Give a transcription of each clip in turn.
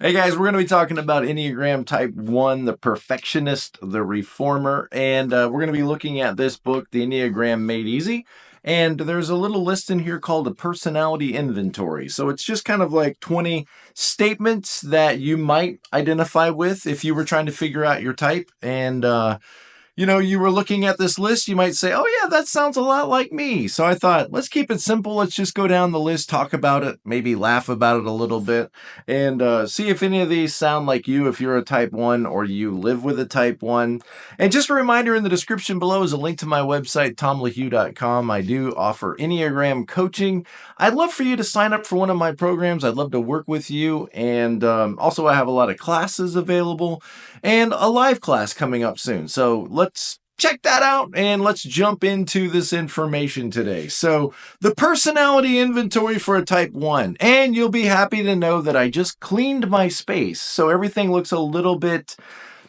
Hey guys, we're going to be talking about Enneagram Type One, the perfectionist, the reformer, and we're going to be looking at this book, The Enneagram Made Easy. And there's a little list in here called a personality inventory. So it's just kind of like 20 statements that you might identify with if you were trying to figure out your type. And you were looking at this list, you might say, oh, yeah, that sounds a lot like me. So I thought, let's keep it simple. Let's just go down the list, talk about it, maybe laugh about it a little bit, and see if any of these sound like you if you're a type one or you live with a type one. And just a reminder, in the description below is a link to my website, tomlahue.com. I do offer Enneagram coaching. I'd love for you to sign up for one of my programs. I'd love to work with you. And also, I have a lot of classes available and a live class coming up soon. So let's check that out and let's jump into this information today. So, the personality inventory for a type 1. And you'll be happy to know that I just cleaned my space. So everything looks a little bit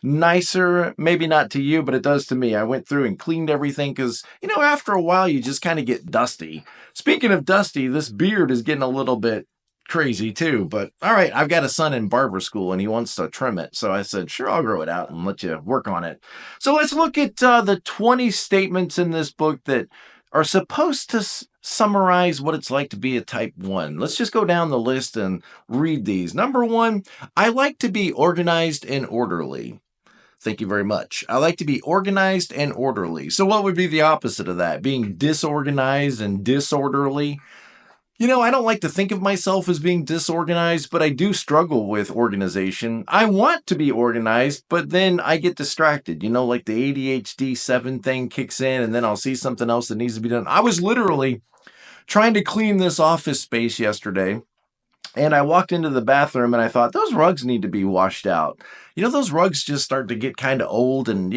nicer. Maybe not to you, but it does to me. I went through and cleaned everything because, after a while, you just kind of get dusty. Speaking of dusty, this beard is getting a little bit crazy too, but all right, I've got a son in barber school and he wants to trim it. So I said, sure, I'll grow it out and let you work on it. So let's look at the 20 statements in this book that are supposed to summarize what it's like to be a type 1. Let's just go down the list and read these. Number 1, I like to be organized and orderly. Thank you very much. I like to be organized and orderly. So what would be the opposite of that? Being disorganized and disorderly? I don't like to think of myself as being disorganized, but I do struggle with organization. I want to be organized, but then I get distracted. Like the ADHD 7 thing kicks in, and then I'll see something else that needs to be done. I was literally trying to clean this office space yesterday, and I walked into the bathroom and I thought, those rugs need to be washed out. Those rugs just start to get kind of old, and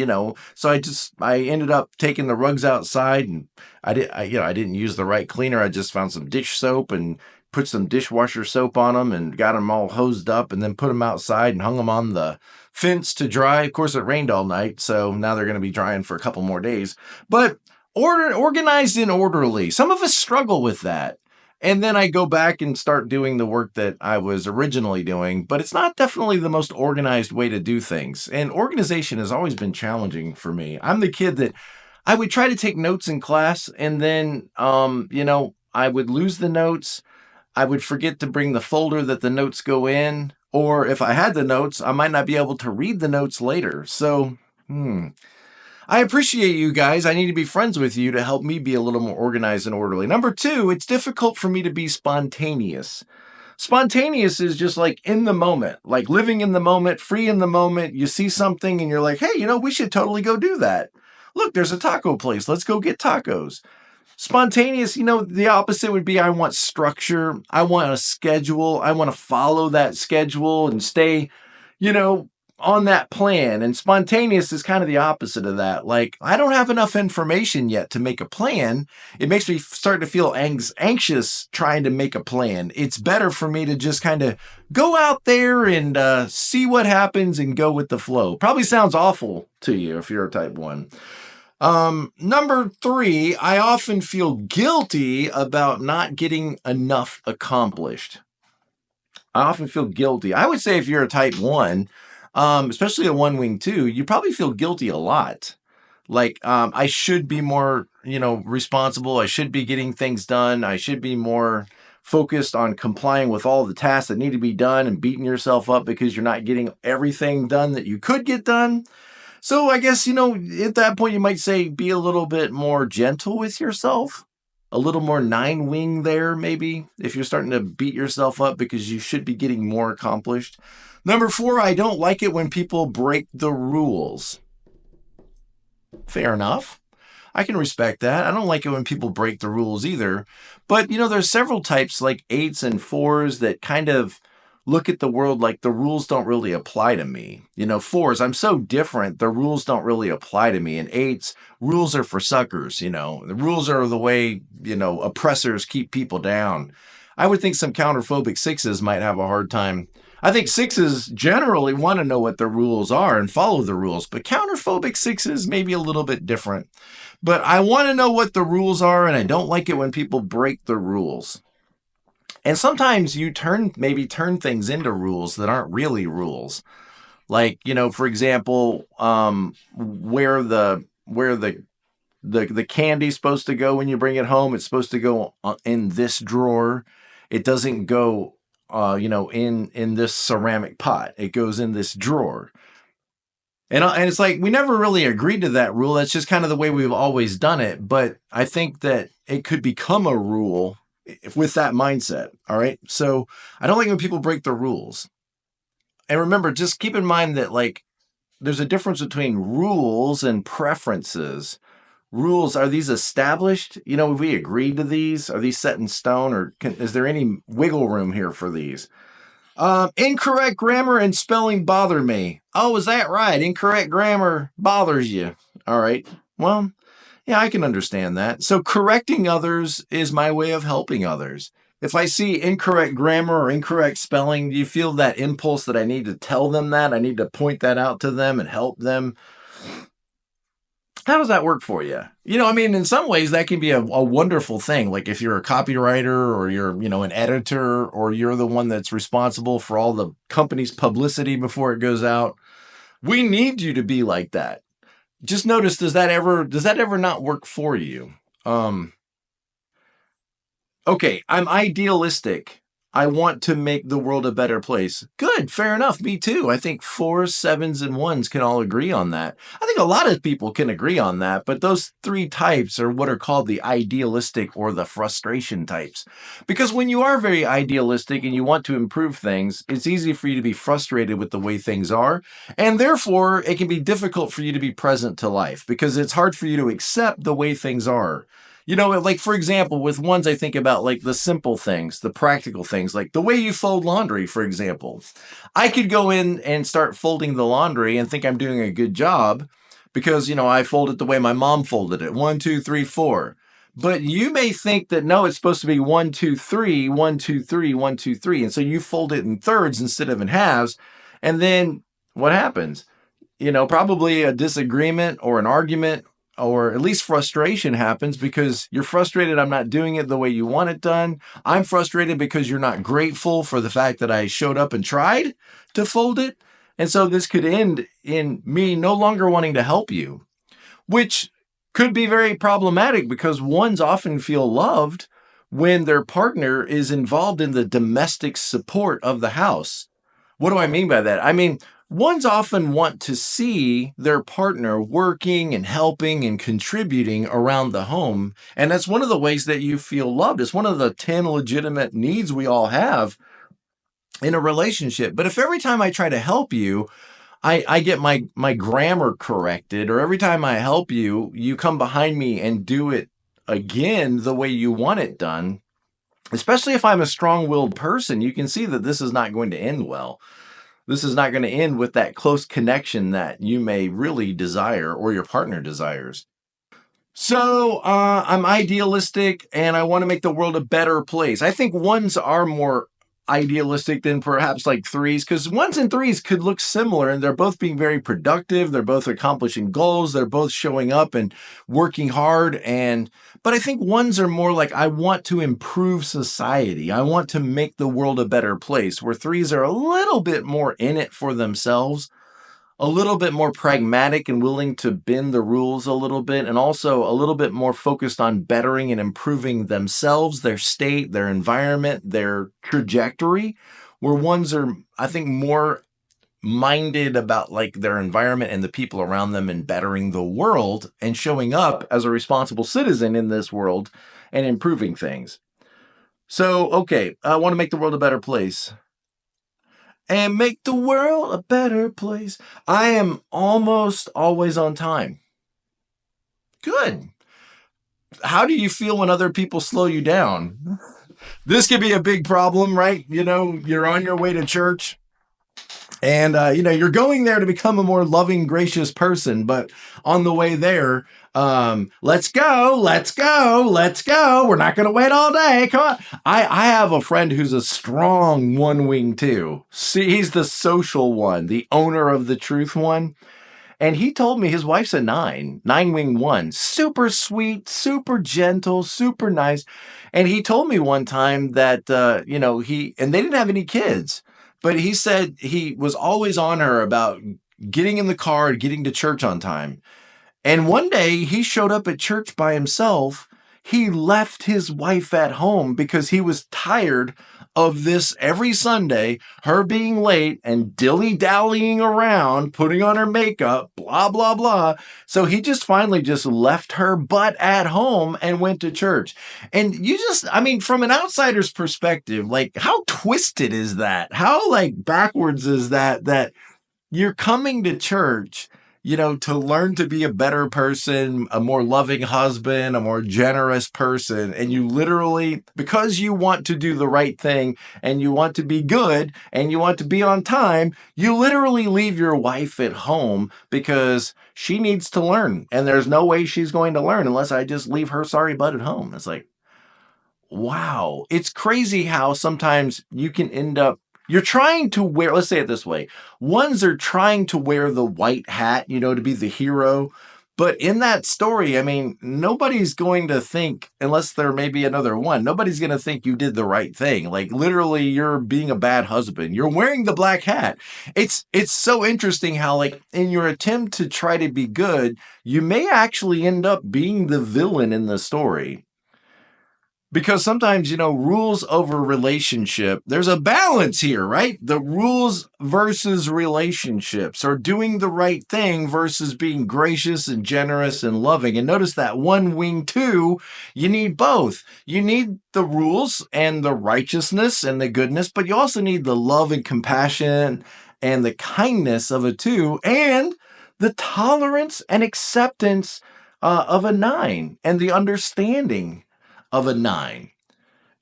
so I ended up taking the rugs outside, and I didn't use the right cleaner. I just found some dish soap and put some dishwasher soap on them and got them all hosed up, and then put them outside and hung them on the fence to dry. Of course, it rained all night, so now they're going to be drying for a couple more days. But organized and orderly. Some of us struggle with that. And then I go back and start doing the work that I was originally doing, but it's not definitely the most organized way to do things. And organization has always been challenging for me. I'm the kid that I would try to take notes in class, and then, I would lose the notes. I would forget to bring the folder that the notes go in. Or if I had the notes, I might not be able to read the notes later. So, I appreciate you guys. I need to be friends with you to help me be a little more organized and orderly. Number 2, it's difficult for me to be spontaneous. Spontaneous is just like in the moment, like living in the moment, free in the moment. You see something and you're like, hey, we should totally go do that. Look, there's a taco place. Let's go get tacos. Spontaneous, the opposite would be I want structure. I want a schedule. I want to follow that schedule and stay, you know, on that plan. And spontaneous is kind of the opposite of that. Like, I don't have enough information yet to make a plan. It makes me start to feel anxious trying to make a plan. It's better for me to just kind of go out there and see what happens and go with the flow. Probably sounds awful to you if you're a type 1. Number 3, I often feel guilty about not getting enough accomplished. I often feel guilty. I would say if you're a type 1, especially a 1-wing 2, you probably feel guilty a lot. Like, I should be more, responsible. I should be getting things done. I should be more focused on complying with all the tasks that need to be done, and beating yourself up because you're not getting everything done that you could get done. So I guess, at that point you might say be a little bit more gentle with yourself, a little more 9-wing there, maybe, if you're starting to beat yourself up because you should be getting more accomplished. Number 4, I don't like it when people break the rules. Fair enough. I can respect that. I don't like it when people break the rules either. But, there's several types like 8s and 4s that kind of look at the world like the rules don't really apply to me. 4s, I'm so different, the rules don't really apply to me. And 8s, rules are for suckers, The rules are the way, oppressors keep people down. I would think some counterphobic 6s might have a hard time. I think 6s generally want to know what the rules are and follow the rules, but counterphobic 6s may be a little bit different. But I want to know what the rules are, and I don't like it when people break the rules. And sometimes you maybe turn things into rules that aren't really rules. Like, for example, where the candy's supposed to go when you bring it home, it's supposed to go in this drawer. It doesn't go, in this ceramic pot. It goes in this drawer. And it's like we never really agreed to that rule. That's just kind of the way we've always done it. But I think that it could become a rule with that mindset. All right. So I don't like when people break the rules. And remember, just keep in mind that like there's a difference between rules and preferences. Rules, are these established? Have we agreed to these? Are these set in stone, or is there any wiggle room here for these? Incorrect grammar and spelling bother me. Oh, is that right? Incorrect grammar bothers you. All right. Well, yeah, I can understand that. So correcting others is my way of helping others. If I see incorrect grammar or incorrect spelling, do you feel that impulse that I need to tell them that? I need to point that out to them and help them? How does that work for you? In some ways that can be a wonderful thing. Like if you're a copywriter or you're, an editor, or you're the one that's responsible for all the company's publicity before it goes out. We need you to be like that. Just notice, does that ever not work for you? Okay, I'm idealistic. I want to make the world a better place. Good, fair enough. Me too. I think 4s, 7s, and 1s can all agree on that. I think a lot of people can agree on that, but those 3 types are what are called the idealistic or the frustration types. Because when you are very idealistic and you want to improve things, it's easy for you to be frustrated with the way things are, and therefore it can be difficult for you to be present to life because it's hard for you to accept the way things are. Like, for example, with ones I think about like the simple things, the practical things, like the way you fold laundry, for example. I could go in and start folding the laundry and think I'm doing a good job because, I fold it the way my mom folded it. 1, 2, 3, 4. But you may think that no, it's supposed to be 1, 2, 3, 1, 2, 3, 1, 2, 3. And so you fold it in thirds instead of in halves. And then what happens? Probably a disagreement or an argument, or at least frustration happens because you're frustrated I'm not doing it the way you want it done. I'm frustrated because you're not grateful for the fact that I showed up and tried to fold it. And so this could end in me no longer wanting to help you, which could be very problematic because ones often feel loved when their partner is involved in the domestic support of the house. What do I mean by that? Ones often want to see their partner working and helping and contributing around the home. And that's one of the ways that you feel loved. It's one of the 10 legitimate needs we all have in a relationship. But if every time I try to help you, I get my grammar corrected, or every time I help you, you come behind me and do it again the way you want it done, especially if I'm a strong-willed person, you can see that this is not going to end well. This is not going to end with that close connection that you may really desire or your partner desires. So I'm idealistic and I want to make the world a better place. I think ones are more idealistic than perhaps like 3s, because 1s and 3s could look similar and they're both being very productive. They're both accomplishing goals. They're both showing up and working hard. But I think 1s are more like, I want to improve society. I want to make the world a better place, where 3s are a little bit more in it for themselves, a little bit more pragmatic and willing to bend the rules a little bit, and also a little bit more focused on bettering and improving themselves, their state, their environment, their trajectory, where ones are, I think, more minded about like their environment and the people around them and bettering the world and showing up as a responsible citizen in this world and improving things. So, okay, I want to make the world a better place. And make the world a better place. I am almost always on time. Good. How do you feel when other people slow you down? This could be a big problem, right? You're on your way to church and, you're going there to become a more loving, gracious person. But on the way there, let's go. We're not going to wait all day. Come on. I have a friend who's a strong one wing too. See, he's the social one, the owner of the truth one. And he told me his wife's a nine wing one, super sweet, super gentle, super nice. And he told me one time that, and they didn't have any kids, but he said he was always on her about getting in the car, getting to church on time. And one day he showed up at church by himself. He left his wife at home because he was tired of this every Sunday, her being late and dilly-dallying around, putting on her makeup, blah, blah, blah. So he just finally just left her butt at home and went to church. And from an outsider's perspective, like, how twisted is that? How, like, backwards is that you're coming to church, to learn to be a better person, a more loving husband, a more generous person. And you literally, because you want to do the right thing and you want to be good and you want to be on time, you literally leave your wife at home because she needs to learn. And there's no way she's going to learn unless I just leave her sorry butt at home. It's like, wow. It's crazy how sometimes you can end up, you're trying to wear, let's say it this way. Ones are trying to wear the white hat, to be the hero. But in that story, nobody's going to think, unless there may be another one, nobody's going to think you did the right thing. Like, literally, you're being a bad husband. You're wearing the black hat. It's so interesting how, like, in your attempt to try to be good, you may actually end up being the villain in the story. Because sometimes, rules over relationship, there's a balance here, right? The rules versus relationships, or doing the right thing versus being gracious and generous and loving. And notice that one wing two, you need both. You need the rules and the righteousness and the goodness, but you also need the love and compassion and the kindness of a two, and the tolerance and acceptance of a nine, and the understanding of a nine.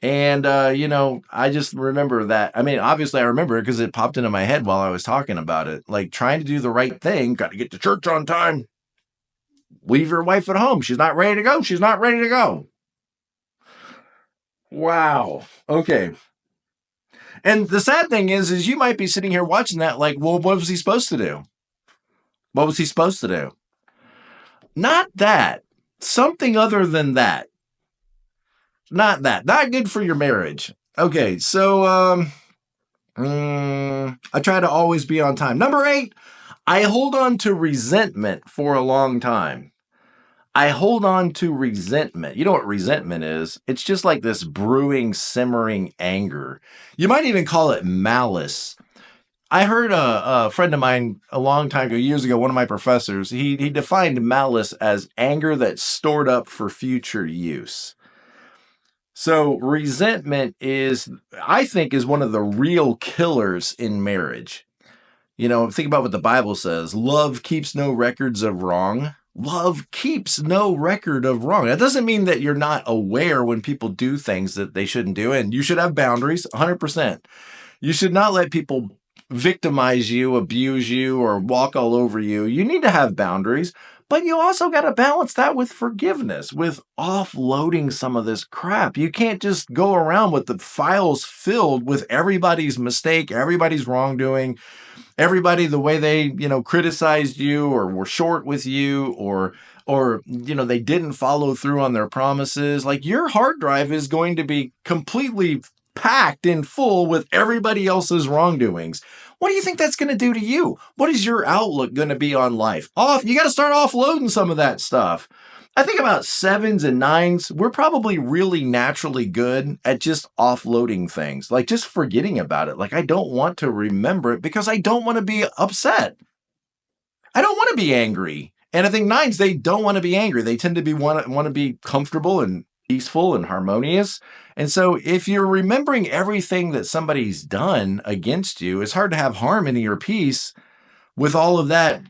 And, I just remember that. Obviously I remember it because it popped into my head while I was talking about it. Like, trying to do the right thing, got to get to church on time. Leave your wife at home. She's not ready to go. She's not ready to go. Wow. Okay. And the sad thing is you might be sitting here watching that like, well, what was he supposed to do? What was he supposed to do? Not that. Something other than that. Not that. Not good for your marriage. Okay, so I try to always be on time. Number 8, I hold on to resentment for a long time. I hold on to resentment. You know what resentment is? It's just like this brewing, simmering anger. You might even call it malice. I heard a friend of mine a long time ago, years ago, one of my professors, he defined malice as anger that's stored up for future use. So resentment I think, is one of the real killers in marriage. Think about what the Bible says. Love keeps no records of wrong. Love keeps no record of wrong. That doesn't mean that you're not aware when people do things that they shouldn't do. And you should have boundaries, 100%. You should not let people victimize you, abuse you, or walk all over you. You need to have boundaries. But you also got to balance that with forgiveness, with offloading some of this crap. You can't just go around with the files filled with everybody's mistake, everybody's wrongdoing, everybody the way they, criticized you or were short with you or they didn't follow through on their promises. Like, your hard drive is going to be completely packed in full with everybody else's wrongdoings. What do you think that's going to do to you? What is your outlook going to be on life? You got to start offloading some of that stuff. I think about 7s and 9s, we're probably really naturally good at just offloading things, like just forgetting about it. Like, I don't want to remember it because I don't want to be upset. I don't want to be angry. And I think 9s, they don't want to be angry. They tend to want to be comfortable and peaceful and harmonious. And so if you're remembering everything that somebody's done against you, it's hard to have harmony or peace with all of that,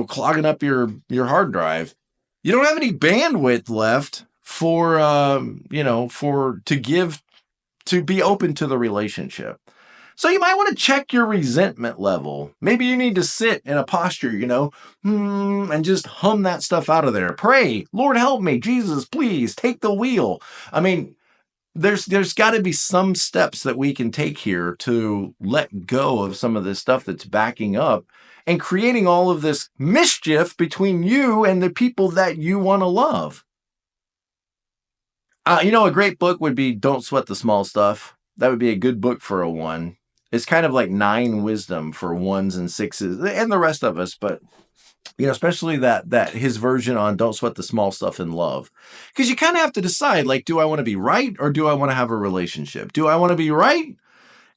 clogging up your hard drive. You don't have any bandwidth left to be open to the relationship. So you might want to check your resentment level. Maybe you need to sit in a posture, and just hum that stuff out of there. Pray, Lord, help me. Jesus, please take the wheel. there's got to be some steps that we can take here to let go of some of this stuff that's backing up and creating all of this mischief between you and the people that you want to love. A great book would be Don't Sweat the Small Stuff. That would be a good book for a one. It's kind of like Nine Wisdom for ones and sixes and the rest of us, but especially that his version on Don't Sweat the Small Stuff in Love. Because you kind of have to decide, like, do I want to be right or do I want to have a relationship? Do I want to be right?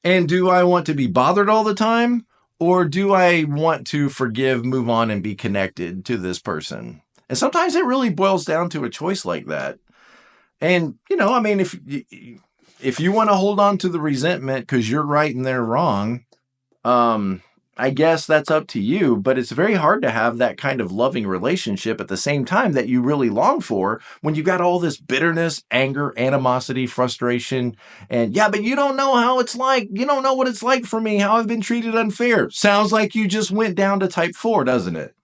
And do I want to be bothered all the time? Or do I want to forgive, move on, and be connected to this person? And sometimes it really boils down to a choice like that. And, if you want to hold on to the resentment because you're right and they're wrong, I guess that's up to you, but it's very hard to have that kind of loving relationship at the same time that you really long for when you got all this bitterness, anger, animosity, frustration, and but you don't know how it's like. You don't know what it's like for me, how I've been treated unfair. Sounds like you just went down to type 4, doesn't it?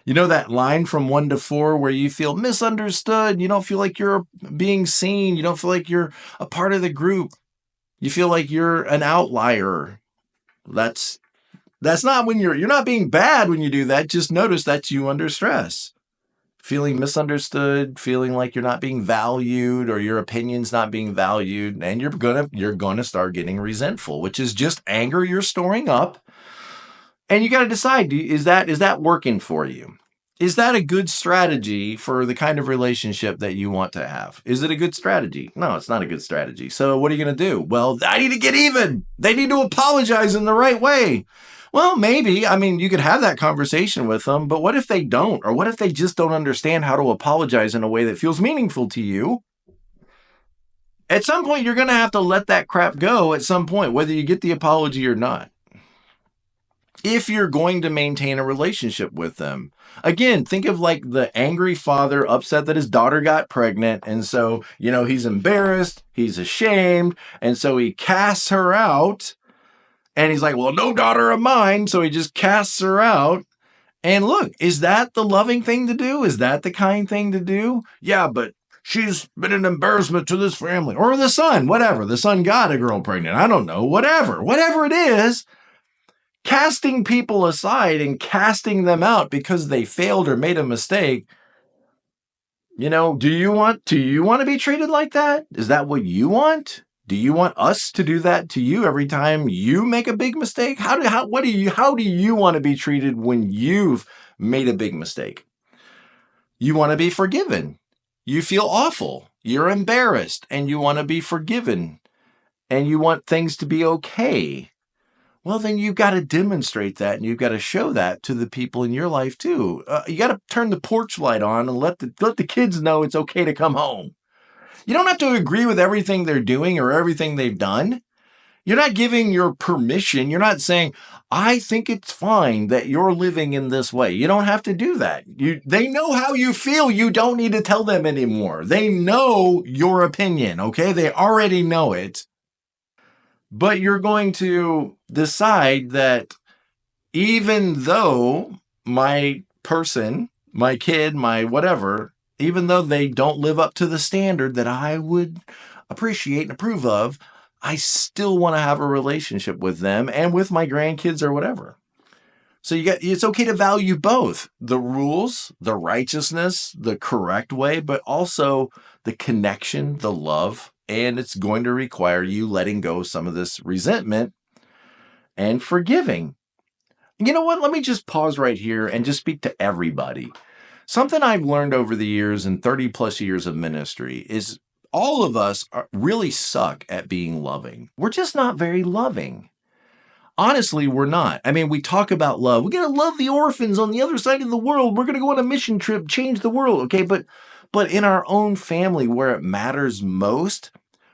You know that line from 1 to 4 where you feel misunderstood, you don't feel like you're being seen, you don't feel like you're a part of the group. You feel like you're an outlier. That's not when you're not being bad when you do that. Just notice that's you under stress. Feeling misunderstood, feeling like you're not being valued or your opinion's not being valued, and you're gonna start getting resentful, which is just anger you're storing up. And you got to decide, is that working for you? Is that a good strategy for the kind of relationship that you want to have? Is it a good strategy? No, it's not a good strategy. So what are you going to do? Well, I need to get even. They need to apologize in the right way. Well, maybe. You could have that conversation with them, but what if they don't? Or what if they just don't understand how to apologize in a way that feels meaningful to you? At some point, you're going to have to let that crap go at some point, whether you get the apology or not, if you're going to maintain a relationship with them. Again, think of like the angry father upset that his daughter got pregnant. And so, he's embarrassed, he's ashamed. And so he casts her out. And he's like, well, no daughter of mine. So he just casts her out. And look, is that the loving thing to do? Is that the kind thing to do? Yeah, but she's been an embarrassment to this family. Or the son, whatever. The son got a girl pregnant. I don't know. Whatever it is. Casting people aside and casting them out because they failed or made a mistake. Do you want to be treated like that? Is that what you want? Do you want us to do that to you every time you make a big mistake? How do you want to be treated when you've made a big mistake? You want to be forgiven. You feel awful. You're embarrassed and you want to be forgiven and you want things to be okay. Well, then you've got to demonstrate that and you've got to show that to the people in your life too. You got to turn the porch light on and let the kids know it's okay to come home. You don't have to agree with everything they're doing or everything they've done. You're not giving your permission. You're not saying, I think it's fine that you're living in this way. You don't have to do that. They know how you feel. You don't need to tell them anymore. They know your opinion, okay? They already know it. But you're going to decide that even though my person, my kid, my whatever, even though they don't live up to the standard that I would appreciate and approve of, I still want to have a relationship with them and with my grandkids or whatever. So it's okay to value both the rules, the righteousness, the correct way, but also the connection, the love. And it's going to require you letting go of some of this resentment and forgiving. You know what? Let me just pause right here and just speak to everybody. Something I've learned over the years and 30 plus years of ministry is all of us really suck at being loving. We're just not very loving. Honestly, we're not. We talk about love. We're going to love the orphans on the other side of the world. We're going to go on a mission trip, change the world. Okay, but in our own family where it matters most,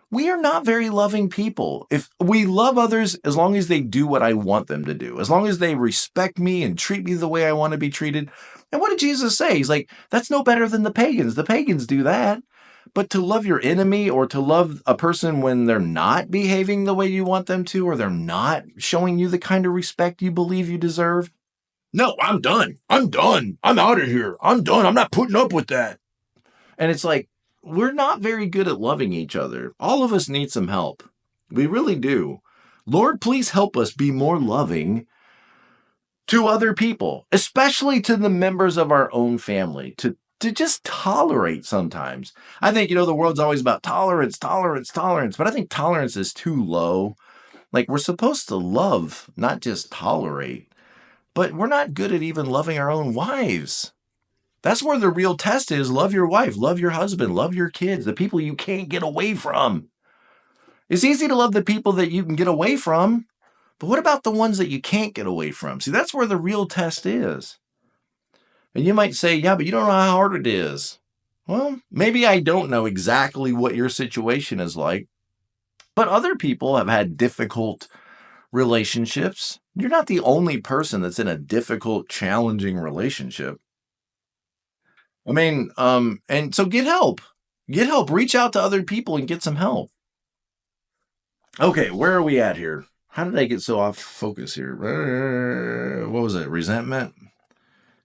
we are not very loving people. If we love others as long as they do what I want them to do, as long as they respect me and treat me the way I want to be treated. And what did Jesus say? He's like, that's no better than the pagans. The pagans do that. But to love your enemy or to love a person when they're not behaving the way you want them to, or they're not showing you the kind of respect you believe you deserve. No, I'm done. I'm out of here. I'm done. I'm not putting up with that. And it's like, we're not very good at loving each other. All of us need some help. We really do. Lord, please help us be more loving to other people, especially to the members of our own family, to just tolerate sometimes. I think, the world's always about tolerance, tolerance, tolerance, but I think tolerance is too low. Like, we're supposed to love, not just tolerate, but we're not good at even loving our own wives. That's where the real test is. Love your wife, love your husband, love your kids, the people you can't get away from. It's easy to love the people that you can get away from, but what about the ones that you can't get away from? See, that's where the real test is. And you might say, yeah, but you don't know how hard it is. Well, maybe I don't know exactly what your situation is like, but other people have had difficult relationships. You're not the only person that's in a difficult, challenging relationship. I mean, and so get help. Get help. Reach out to other people and get some help. Okay, where are we at here? How did I get so off focus here? What was it? Resentment?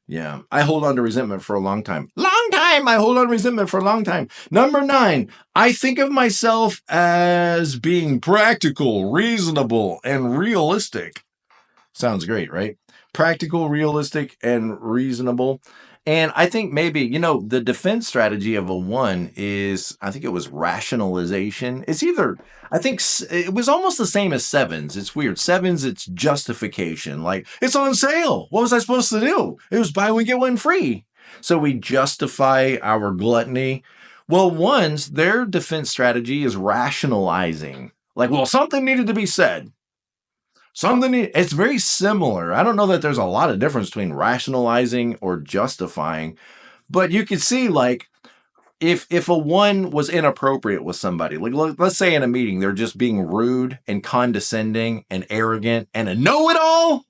Yeah, I hold on to resentment for a long time. Long time! I hold on to resentment for a long time. Number 9, I think of myself as being practical, reasonable, and realistic. Sounds great, right? Practical, realistic, and reasonable. And I think maybe, the defense strategy of a 1 is, I think it was rationalization. It's either, I think it was almost the same as 7s. It's weird. 7s, it's justification. Like, it's on sale. What was I supposed to do? It was buy one, get one free. So we justify our gluttony. Well, 1s, their defense strategy is rationalizing. Like, well, something needed to be said. It's very similar. I don't know that there's a lot of difference between rationalizing or justifying, but you could see, like, if a 1 was inappropriate with somebody, like let's say in a meeting they're just being rude and condescending and arrogant and a know-it-all.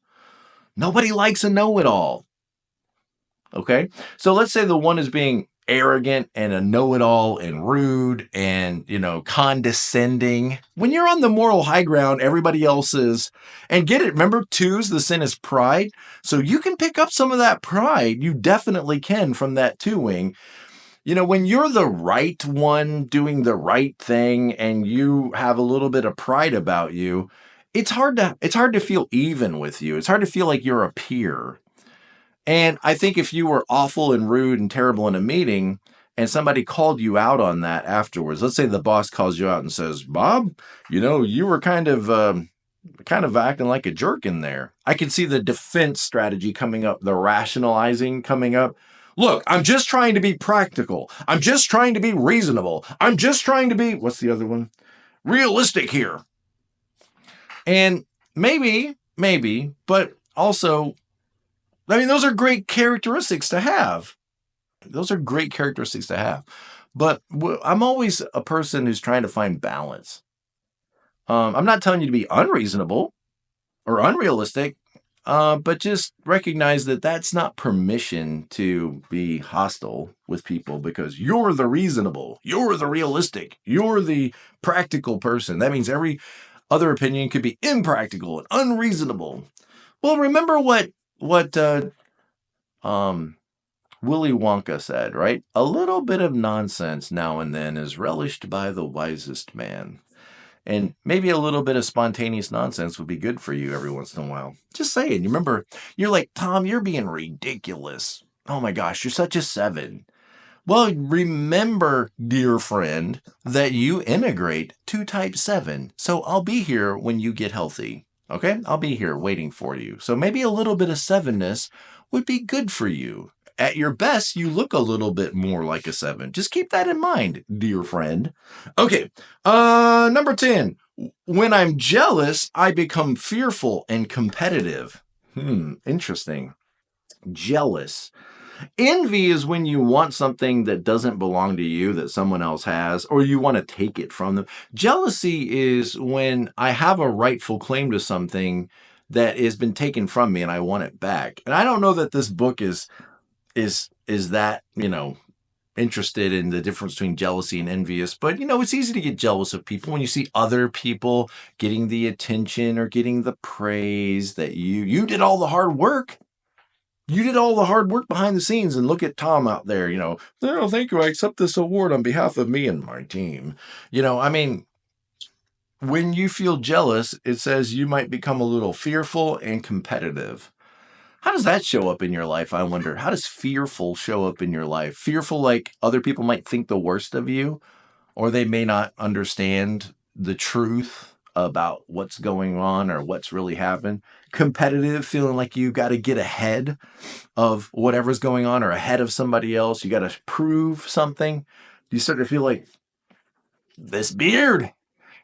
Nobody likes a know-it-all. Okay, so let's say the 1 is being arrogant and a know-it-all and rude and, condescending. When you're on the moral high ground, everybody else is. And get it, remember 2's, the sin is pride. So you can pick up some of that pride. You definitely can from that 2-wing. When you're the right one doing the right thing and you have a little bit of pride about you, it's hard to feel even with you. It's hard to feel like you're a peer. And I think if you were awful and rude and terrible in a meeting and somebody called you out on that afterwards, let's say the boss calls you out and says, Bob, you were kind of acting like a jerk in there. I can see the defense strategy coming up, the rationalizing coming up. Look, I'm just trying to be practical. I'm just trying to be reasonable. I'm just trying to be, what's the other one? Realistic here. And maybe, but also, I mean, those are great characteristics to have. But I'm always a person who's trying to find balance. I'm not telling you to be unreasonable or unrealistic, but just recognize that that's not permission to be hostile with people because you're the reasonable, you're the realistic, you're the practical person. That means every other opinion could be impractical and unreasonable. Well, remember what Willy Wonka said, right? A little bit of nonsense now and then is relished by the wisest man. And maybe a little bit of spontaneous nonsense would be good for you every once in a while. Just saying. You remember, you're like, Tom, you're being ridiculous. Oh my gosh, you're such a 7. Well, remember, dear friend, that you integrate to type 7. So I'll be here when you get healthy. Okay? I'll be here waiting for you. So maybe a little bit of 7ness would be good for you. At your best, you look a little bit more like a 7. Just keep that in mind, dear friend. Okay, number 10. When I'm jealous, I become fearful and competitive. Interesting. Jealous. Envy is when you want something that doesn't belong to you that someone else has, or you want to take it from them. Jealousy is when I have a rightful claim to something that has been taken from me and I want it back. And I don't know that this book is that, interested in the difference between jealousy and envious, but it's easy to get jealous of people when you see other people getting the attention or getting the praise that you did all the hard work. You did all the hard work behind the scenes, and look at Tom out there, oh, thank you. I accept this award on behalf of me and my team. I mean, when you feel jealous, it says you might become a little fearful and competitive. How does that show up in your life? I wonder. How does fearful show up in your life? Fearful, like other people might think the worst of you, or they may not understand the truth about what's going on or what's really happened. Competitive, feeling like you got to get ahead of whatever's going on or ahead of somebody else. You got to prove something. You start to feel like this beard.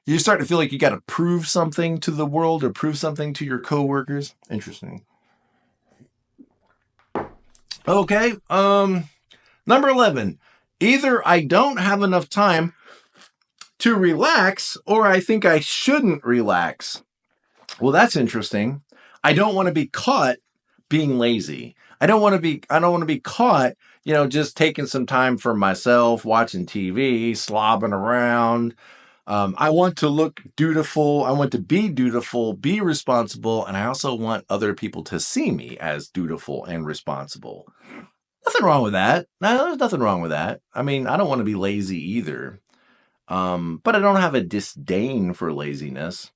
You start to feel like you got to prove something to the world or prove something to your coworkers. Interesting. Okay. Number 11. Either I don't have enough time to relax, or I think I shouldn't relax. Well, that's interesting. I don't want to be caught being lazy. I don't want to be caught, just taking some time for myself, watching TV, slobbing around. I want to look dutiful. I want to be dutiful, be responsible, and I also want other people to see me as dutiful and responsible. Nothing wrong with that. No, there's nothing wrong with that. I mean, I don't want to be lazy either. But I don't have a disdain for laziness.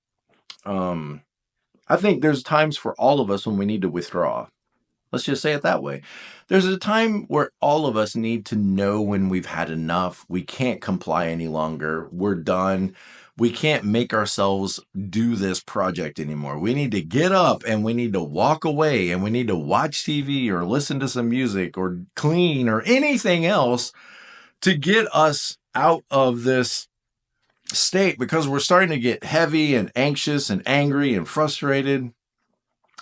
I think there's times for all of us when we need to withdraw. Let's just say it that way. There's a time where all of us need to know when we've had enough. We can't comply any longer. We're done. We can't make ourselves do this project anymore. We need to get up and we need to walk away and we need to watch TV or listen to some music or clean or anything else to get us out of this state, because we're starting to get heavy and anxious and angry and frustrated.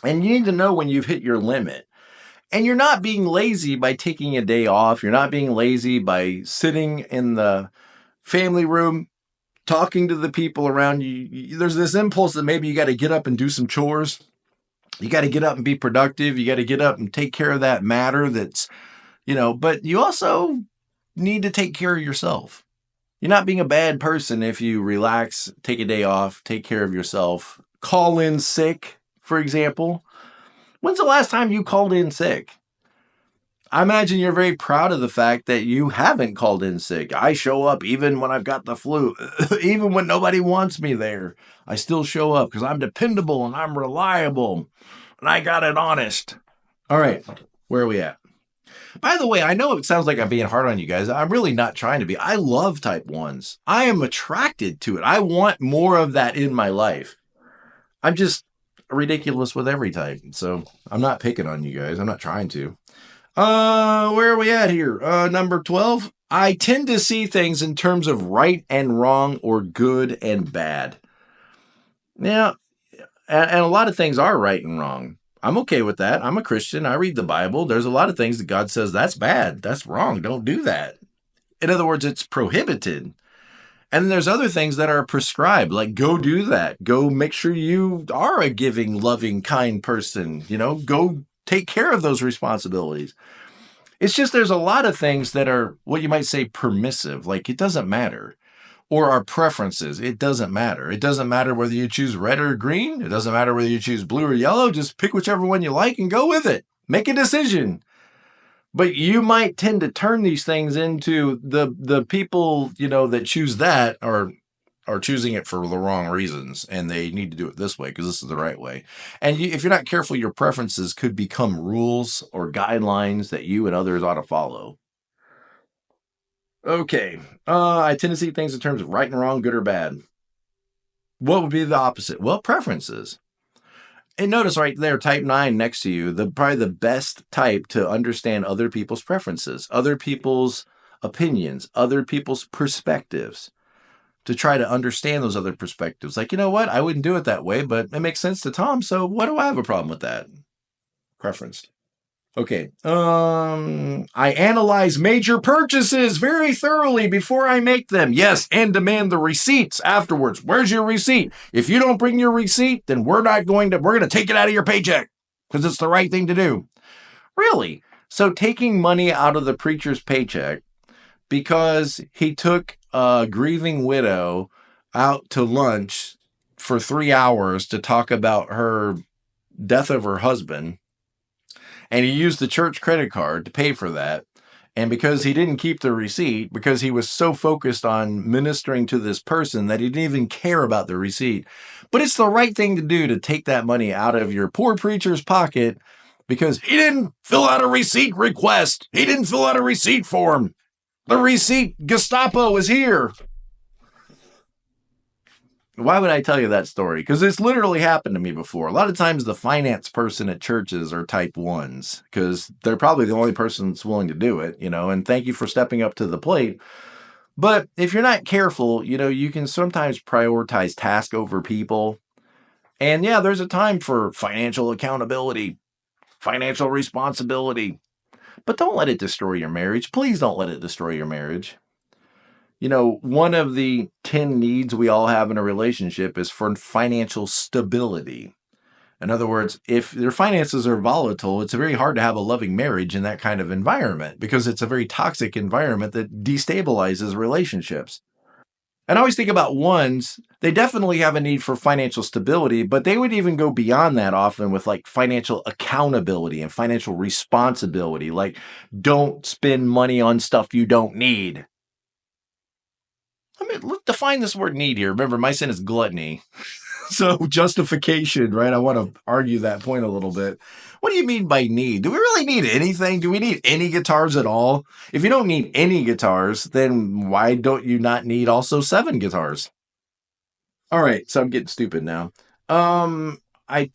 And you need to know when you've hit your limit. And you're not being lazy by taking a day off. You're not being lazy by sitting in the family room, talking to the people around you. There's this impulse that maybe you got to get up and do some chores. You got to get up and be productive. You got to get up and take care of that matter that's, but you also need to take care of yourself. You're not being a bad person if you relax, take a day off, take care of yourself, call in sick, for example. When's the last time you called in sick? I imagine you're very proud of the fact that you haven't called in sick. I show up even when I've got the flu, even when nobody wants me there. I still show up because I'm dependable and I'm reliable and I got it honest. All right, where are we at? By the way, I know it sounds like I'm being hard on you guys. I'm really not trying to be. I love type ones. I am attracted to it. I want more of that in my life. I'm just ridiculous with every type. So I'm not picking on you guys. I'm not trying to. Where are we at here? Number 12. I tend to see things in terms of right and wrong or good and bad. Yeah. And a lot of things are right and wrong. I'm okay with that. I'm a Christian. I read the Bible. There's a lot of things that God says, that's bad. That's wrong. Don't do that. In other words, it's prohibited. And then there's other things that are prescribed, like go do that. Go make sure you are a giving, loving, kind person. Go take care of those responsibilities. It's just there's a lot of things that are what you might say permissive, like it doesn't matter. Or our preferences. It doesn't matter. It doesn't matter whether you choose red or green. It doesn't matter whether you choose blue or yellow. Just pick whichever one you like and go with it. Make a decision. But you might tend to turn these things into the people, that choose that are choosing it for the wrong reasons, and they need to do it this way because this is the right way. And if you're not careful, your preferences could become rules or guidelines that you and others ought to follow. Okay. I tend to see things in terms of right and wrong, good or bad. What would be the opposite? Well, preferences. And notice right there, type 9 next to you, probably the best type to understand other people's preferences, other people's opinions, other people's perspectives, to try to understand those other perspectives. Like, you know what? I wouldn't do it that way, but it makes sense to Tom. So what do I have a problem with that? Preference. Okay. I analyze major purchases very thoroughly before I make them. Yes, and demand the receipts afterwards. Where's your receipt? If you don't bring your receipt, then we're going to take it out of your paycheck because it's the right thing to do. Really? So taking money out of the preacher's paycheck because he took a grieving widow out to lunch for 3 hours to talk about her death of her husband, and he used the church credit card to pay for that. And because he didn't keep the receipt, because he was so focused on ministering to this person that he didn't even care about the receipt. But it's the right thing to do to take that money out of your poor preacher's pocket because he didn't fill out a receipt request. He didn't fill out a receipt form. The receipt Gestapo is here. Why would I tell you that story? Because it's literally happened to me before. A lot of times the finance person at churches are type ones because they're probably the only person that's willing to do it, and thank you for stepping up to the plate. But if you're not careful, you can sometimes prioritize task over people. And yeah, there's a time for financial accountability, financial responsibility, but don't let it destroy your marriage. Please don't let it destroy your marriage. One of the 10 needs we all have in a relationship is for financial stability. In other words, if your finances are volatile, it's very hard to have a loving marriage in that kind of environment because it's a very toxic environment that destabilizes relationships. And I always think about ones, they definitely have a need for financial stability, but they would even go beyond that often with like financial accountability and financial responsibility. Like, don't spend money on stuff you don't need. Let's define this word need here. Remember, my sin is gluttony. So justification, right? I want to argue that point a little bit. What do you mean by need? Do we really need anything? Do we need any guitars at all? If you don't need any guitars, then why don't you not need also 7 guitars? All right, so I'm getting stupid now. I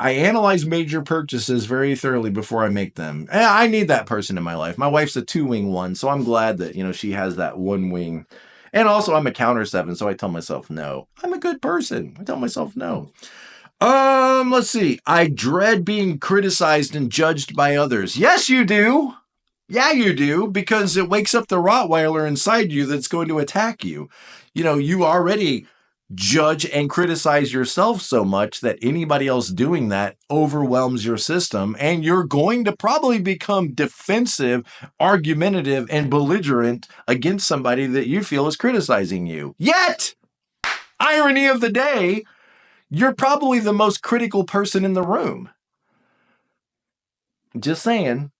analyze major purchases very thoroughly before I make them. I need that person in my life. My wife's a 2-wing one, so I'm glad that, she has that 1 wing. And also I'm a counter 7, so I tell myself no. I'm a good person. I tell myself no. Let's see. I dread being criticized and judged by others. Yes, you do. Yeah, you do, because it wakes up the Rottweiler inside you that's going to attack you. You already judge and criticize yourself so much that anybody else doing that overwhelms your system, and you're going to probably become defensive, argumentative, and belligerent against somebody that you feel is criticizing you. Yet, irony of the day, you're probably the most critical person in the room. Just saying.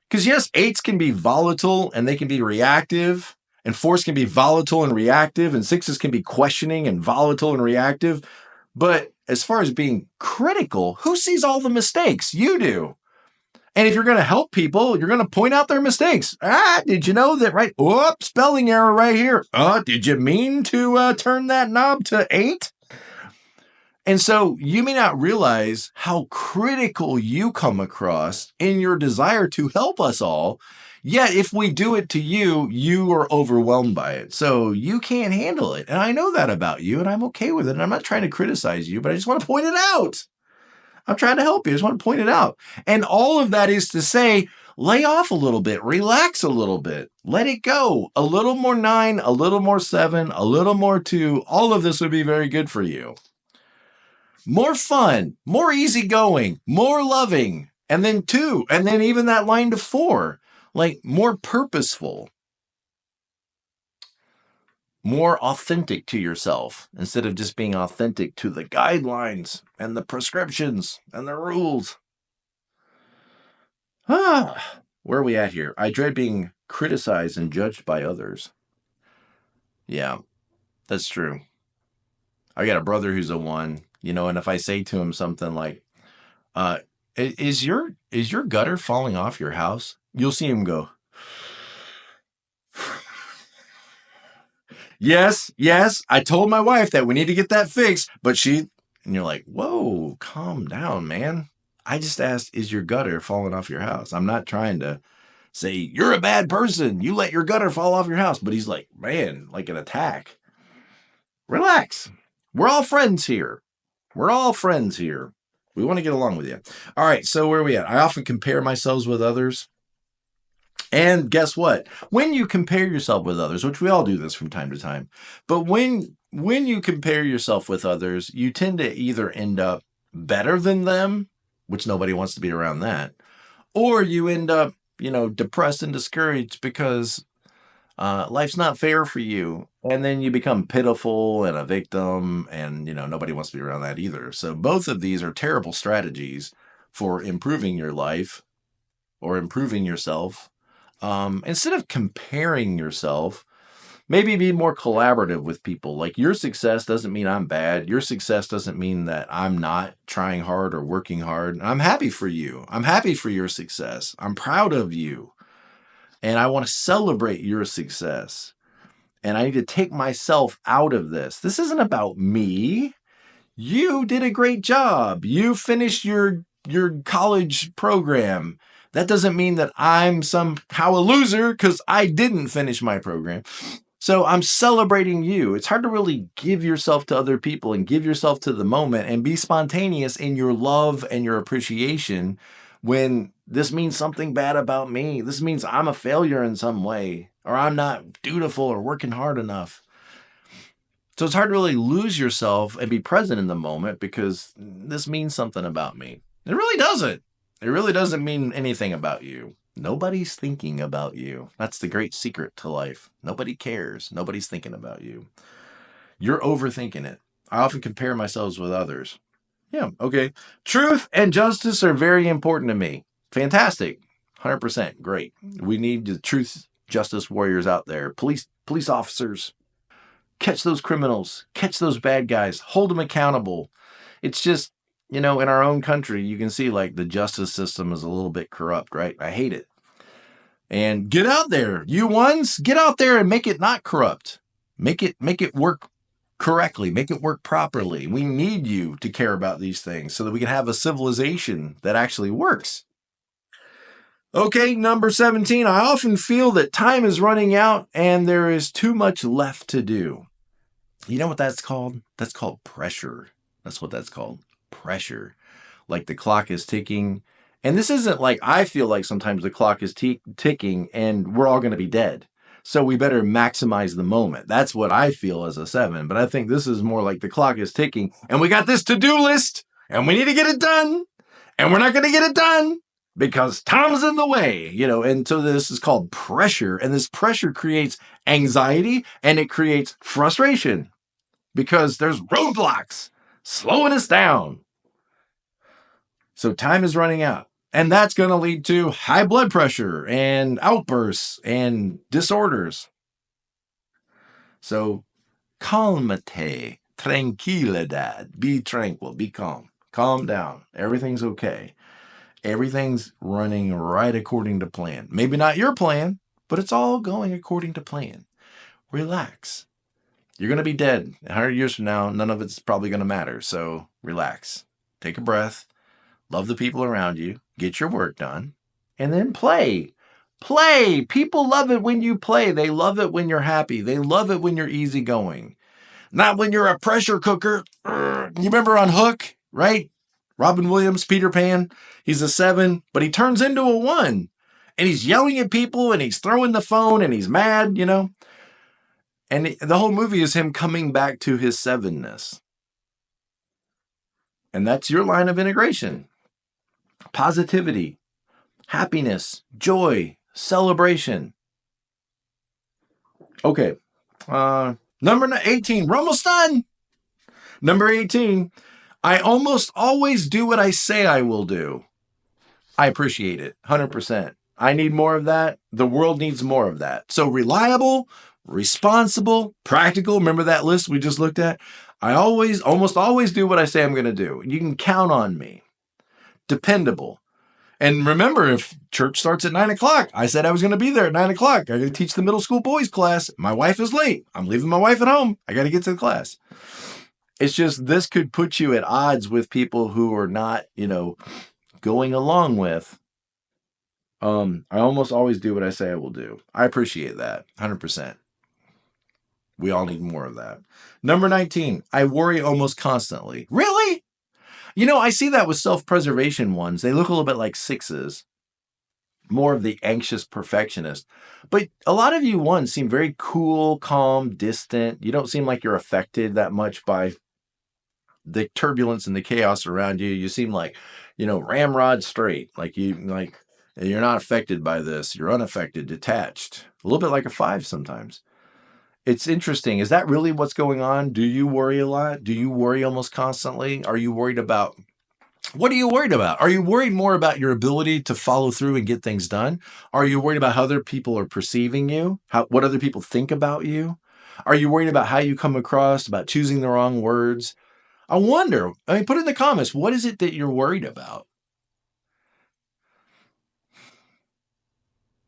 Because yes, 8s can be volatile and they can be reactive, and 4s can be volatile and reactive, and 6s can be questioning and volatile and reactive. But as far as being critical, who sees all the mistakes? You do. And if you're going to help people, you're going to point out their mistakes. Did you know that, right? Whoops, spelling error right here. Did you mean to turn that knob to 8? And so you may not realize how critical you come across in your desire to help us all. Yet if we do it to you, you are overwhelmed by it. So you can't handle it. And I know that about you, and I'm okay with it. And I'm not trying to criticize you, but I just want to point it out. I'm trying to help you. I just want to point it out. And all of that is to say, lay off a little bit, relax a little bit, let it go. A little more 9, a little more 7, a little more 2. All of this would be very good for you. More fun, more easygoing, more loving. And then 2, and then even that line to 4, like more purposeful, more authentic to yourself instead of just being authentic to the guidelines and the prescriptions and the rules. Where are we at here? I dread being criticized and judged by others. Yeah, that's true. I got a brother who's a 1, and if I say to him something like, is your gutter falling off your house? You'll see him go, yes, I told my wife that we need to get that fixed, but and you're like, whoa, calm down, man. I just asked, is your gutter falling off your house? I'm not trying to say, you're a bad person. You let your gutter fall off your house. But he's like, man, like an attack. Relax. We're all friends here. We want to get along with you. All right, so where are we at? I often compare myself with others. And guess what? When you compare yourself with others, which we all do this from time to time, but when you compare yourself with others, you tend to either end up better than them, which nobody wants to be around that, or you end up, depressed and discouraged because life's not fair for you. And then you become pitiful and a victim, and, nobody wants to be around that either. So both of these are terrible strategies for improving your life or improving yourself, instead of comparing yourself, maybe be more collaborative with people. Like, your success doesn't mean I'm bad. Your success doesn't mean that I'm not trying hard or working hard. I'm happy for you. I'm happy for your success. I'm proud of you. And I want to celebrate your success. And I need to take myself out of this. This isn't about me. You did a great job. You finished your college program. That doesn't mean that I'm somehow a loser because I didn't finish my program. So I'm celebrating you. It's hard to really give yourself to other people and give yourself to the moment and be spontaneous in your love and your appreciation when this means something bad about me. This means I'm a failure in some way, or I'm not dutiful or working hard enough. So it's hard to really lose yourself and be present in the moment because this means something about me. It really doesn't. It really doesn't mean anything about you. Nobody's thinking about you. That's the great secret to life. Nobody cares. Nobody's thinking about you. You're overthinking it. I often compare myself with others. Yeah, okay. Truth and justice are very important to me. Fantastic. 100%. Great. We need the truth, justice warriors out there. Police officers. Catch those criminals. Catch those bad guys. Hold them accountable. It's just, in our own country, you can see like the justice system is a little bit corrupt, right? I hate it. And get out there, you ones, get out there and make it not corrupt. Make it work correctly. Make it work properly. We need you to care about these things so that we can have a civilization that actually works. Okay, number 17. I often feel that time is running out and there is too much left to do. You know what that's called? That's called pressure. That's what that's called. Pressure. Like the clock is ticking. And this isn't like, I feel like sometimes the clock is ticking and we're all going to be dead. So we better maximize the moment. That's what I feel as a 7. But I think this is more like the clock is ticking and we got this to-do list and we need to get it done. And we're not going to get it done because time's in the way, and so this is called pressure. And this pressure creates anxiety and it creates frustration because there's roadblocks slowing us down. So time is running out. And that's going to lead to high blood pressure and outbursts and disorders. So calmate, tranquilidad, be tranquil, be calm. Calm down. Everything's okay. Everything's running right according to plan. Maybe not your plan, but it's all going according to plan. Relax. You're going to be dead 100 years from now. None of it's probably going to matter. So relax. Take a breath. Love the people around you. Get your work done. And then play. Play. People love it when you play. They love it when you're happy. They love it when you're easygoing. Not when you're a pressure cooker. You remember on Hook, right? Robin Williams, Peter Pan. He's a 7, but he turns into a 1. And he's yelling at people and he's throwing the phone and he's mad, And the whole movie is him coming back to his 7-ness. And that's your line of integration. Positivity, happiness, joy, celebration. Okay. Number 18. We're almost done. Number 18. I almost always do what I say I will do. I appreciate it. 100%. I need more of that. The world needs more of that. So reliable, responsible, practical. Remember that list we just looked at? I almost always do what I say I'm going to do. You can count on me. Dependable. And remember, if church starts at 9 o'clock, I said I was going to be there at 9 o'clock. I got to teach the middle school boys class. My wife is late. I'm leaving my wife at home. I got to get to the class. It's just, this could put you at odds with people who are not, going along with. I almost always do what I say I will do. I appreciate that. 100%. We all need more of that. Number 19, I worry almost constantly. Really? I see that with self-preservation ones. They look a little bit like 6s. More of the anxious perfectionist. But a lot of you ones seem very cool, calm, distant. You don't seem like you're affected that much by the turbulence and the chaos around you. You seem like, ramrod straight. You're not affected by this. You're unaffected, detached. A little bit like a 5 sometimes. It's interesting. Is that really what's going on? Do you worry a lot? Do you worry almost constantly? Are you worried about What are you worried about? Are you worried more about your ability to follow through and get things done? Are you worried about how other people are perceiving you? What other people think about you? Are you worried about how you come across, about choosing the wrong words? I wonder, put in the comments, what is it that you're worried about?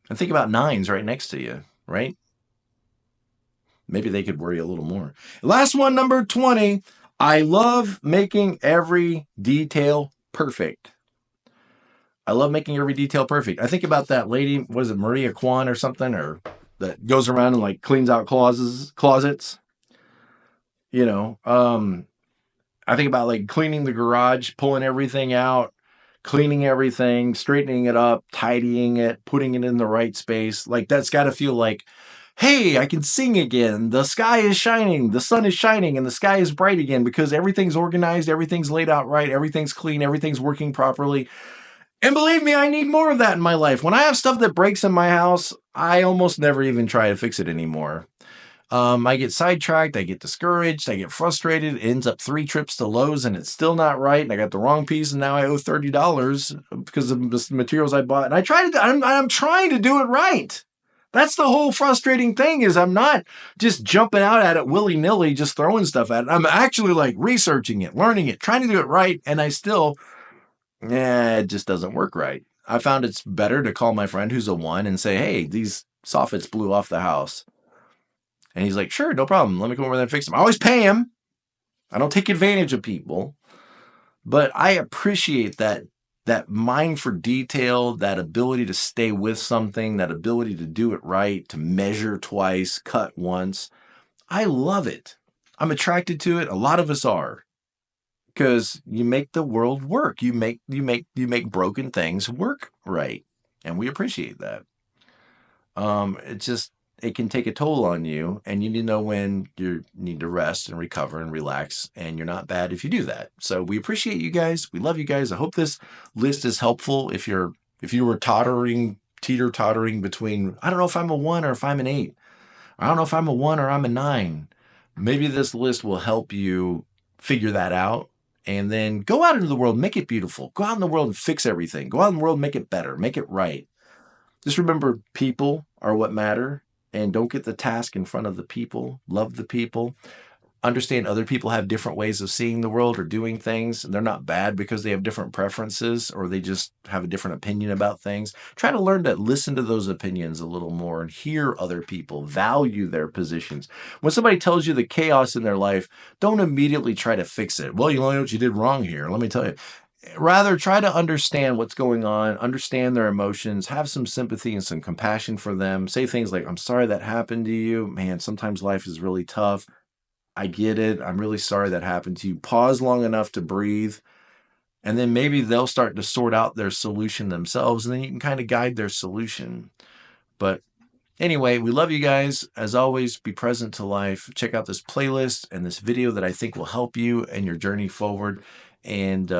And think about nines right next to you, right? Maybe they could worry a little more. Last one, number 20. I love making every detail perfect. I love making every detail perfect. I think about that lady, what is it, Maria Kwan or something, or that goes around and like cleans out closets. You know, I think about like cleaning the garage, pulling everything out, cleaning everything, straightening it up, tidying it, putting it in the right space. Like that's got to feel like, hey, I can sing again. The sky is shining, the sun is shining, and the sky is bright again because everything's organized, everything's laid out right, everything's clean, everything's working properly. And believe me, I need more of that in my life. When I have stuff that breaks in my house, I almost never even try to fix it anymore. I get sidetracked, I get discouraged, I get frustrated. It ends up 3 trips to Lowe's and it's still not right. And I got the wrong piece and now I owe $30 because of the materials I bought. And I'm trying to do it right. That's the whole frustrating thing is I'm not just jumping out at it willy-nilly, just throwing stuff at it. I'm actually like researching it, learning it, trying to do it right. And I still, it just doesn't work right. I found it's better to call my friend who's a 1 and say, hey, these soffits blew off the house. And he's like, sure, no problem. Let me come over there and fix them. I always pay him. I don't take advantage of people. But I appreciate that mind for detail, that ability to stay with something, that ability to do it right, to measure twice, cut once. I love it. I'm attracted to it. A lot of us are. Because you make the world work. You make broken things work right. And we appreciate that. It can take a toll on you, and you need to know when you need to rest and recover and relax, and you're not bad if you do that. So we appreciate you guys. We love you guys. I hope this list is helpful if you were teeter-tottering between, I don't know if I'm a 1 or if I'm an 8. I don't know if I'm a 1 or I'm a 9. Maybe this list will help you figure that out. And then go out into the world, make it beautiful. Go out in the world and fix everything. Go out in the world, make it better, make it right. Just remember, people are what matter, and don't get the task in front of the people. Love the people. Understand other people have different ways of seeing the world or doing things. They're not bad because they have different preferences or they just have a different opinion about things. Try to learn to listen to those opinions a little more and hear other people, value their positions. When somebody tells you the chaos in their life, don't immediately try to fix it. Well, you know what you did wrong here. Let me tell you. Rather, try to understand what's going on, understand their emotions, have some sympathy and some compassion for them. Say things like, I'm sorry that happened to you. Man, sometimes life is really tough. I get it. I'm really sorry that happened to you. Pause long enough to breathe. And then maybe they'll start to sort out their solution themselves. And then you can kind of guide their solution. But anyway, we love you guys. As always, be present to life. Check out this playlist and this video that I think will help you and your journey forward. And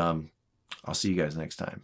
I'll see you guys next time.